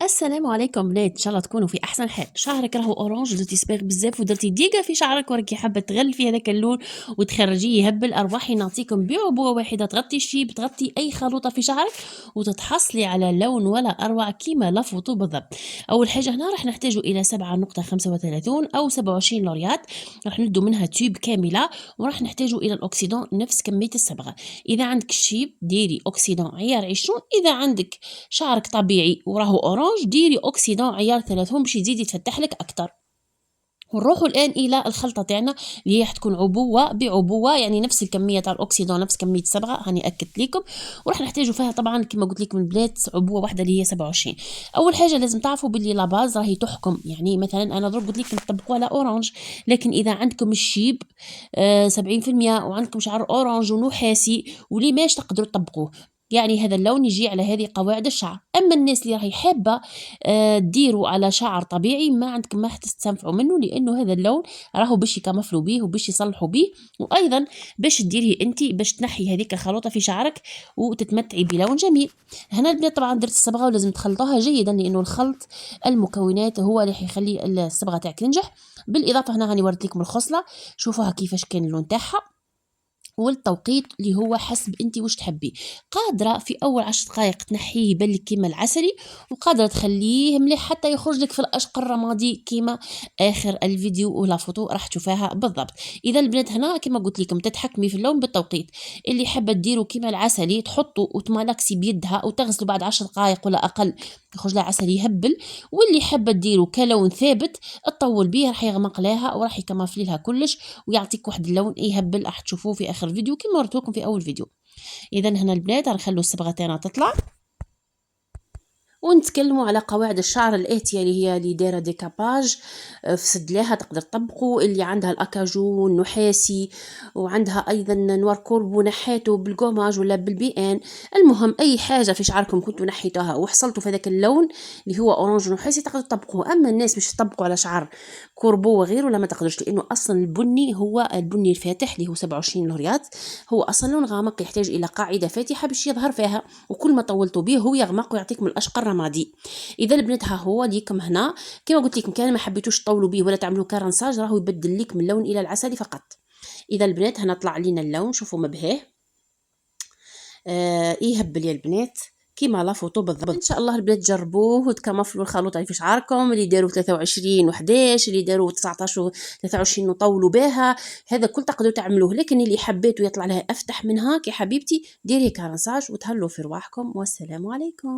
السلام عليكم بنات، ان شاء الله تكونوا في احسن حال. شعرك راهو اورانج ودرتي صباغ بزاف ودرتي ديقه في شعرك وراكي حابه تغلفي هذاك اللون وتخرجيه يهبل. ارواحي نعطيكم بعبوه واحده تغطي الشيب، تغطي اي خلوطه في شعرك وتتحصلي على لون ولا اروع كيما لا فوتو بالضبط. اول حاجه هنا راح نحتاجوا الى 7.35 او 27 لوريات، راح ندو منها تيوب كامله، وراح نحتاجوا الى الاكسيدون نفس كميه الصبغه. اذا عندك الشيب ديري اكسيدون عيار 20، اذا عندك شعرك طبيعي وراهو اورانج ديري اوكسيدون عيار 30 باش يزيد يتفتح لك اكثر. ونروحوا الان الى الخلطه تاعنا اللي هي حتكون عبوه بعبوه، يعني نفس الكميه تاع الاكسيدون نفس كميه الصبغه، هاني اكدت لكم. وراح نحتاجوا فيها طبعا كما قلت لكم البنات عبوه واحده اللي هي 27. اول حاجه لازم تعرفوا باللي لاباز راهي تحكم، يعني مثلا انا ضرب قلت لكم تطبقوا على اورانج، لكن اذا عندكم الشيب 70% وعندكم شعر اورانج ونحاسي وليماش تقدروا تطبقوه، يعني هذا اللون يجي على هذه قواعد الشعر. اما الناس اللي راهي حابه ديروا على شعر طبيعي، ما عندكم ما حتستنفعوا منه، لانه هذا اللون راهو باش يكمفلوا به وباش يصلحوا به، وايضا باش ديريه انت باش تنحي هذيك الخلوطه في شعرك وتتمتعي بلون جميل. هنا البنات طبعا درت الصبغه ولازم تخلطوها جيدا، لانه الخلط المكونات هو اللي حيخلي الصبغه تاعك تنجح. بالاضافه هنا راني وريت لكم الخصله، شوفوها كيفاش كان اللون تاعها، والتوقيت اللي هو حسب انت واش تحبي. قادره في اول 10 دقائق تنحيه يبان لك كيما العسلي، وقادره تخليه مليح حتى يخرج لك في الاشقر الرمادي كيما اخر الفيديو ولا فوتو راح تشوفاها بالضبط. اذا البنات هنا كيما قلت لكم تتحكمي في اللون بالتوقيت، اللي حابه ديروا كيما العسلي تحطوا وتمالكسي بيدها وتغسلوا بعد 10 دقائق ولا اقل يخرج لها عسل يهبل، واللي حابه ديروا كلون ثابت تطول بيه راح يغمق لها وراح يكمفلي لها كلش ويعطيك واحد اللون يهبل راح تشوفوه في اخر الفيديو كما وريت لكم في اول فيديو. اذا هنا البنات غنخلو الصبغه تاعنا تطلع ونتكلموا على قواعد الشعر الاتيه اللي هي اللي دايره ديكاباج في سدلاها تقدر تطبقوا، اللي عندها الاكاجو النحاسي وعندها ايضا نوار كوربو نحيته بالكوماج ولا بالبي ان. المهم اي حاجه في شعركم كنتوا نحيتوها وحصلتوا في ذاك اللون اللي هو اورانج نحاسي تقدروا تطبقوه. اما الناس باش تطبقوا على شعر كوربو وغيره لا ما تقدرش، لانه اصلا البني هو البني الفاتح اللي هو 27 لوريات هو اصلا لون غامق يحتاج الى قاعده فاتحه باش يظهر فيها، وكل ما طولتوا به هو يغمق ويعطيك من الاشقر رمادي. اذا البنات ها هو ليكم هنا كما قلت لكم، كان ما حبيتوش تطولوا به ولا تعملوا كارنساج راهو يبدل لك من لون الى العسلي فقط. اذا البنات هنا طلع لينا اللون، شوفوا مبهاه يهبل يا البنات كيما لا فوتو بالضبط. ان شاء الله البنات جربوه وتكمفلوا الخلوط اللي في شعركم، اللي داروا 23 و11 اللي داروا 19 و23 وطولوا بها، هذا كل تقدروا تعملوه. لكن اللي حبيتوا يطلع لها افتح من هاك يا حبيبتي ديري كارنساج وتهلوا في رواحكم، والسلام عليكم.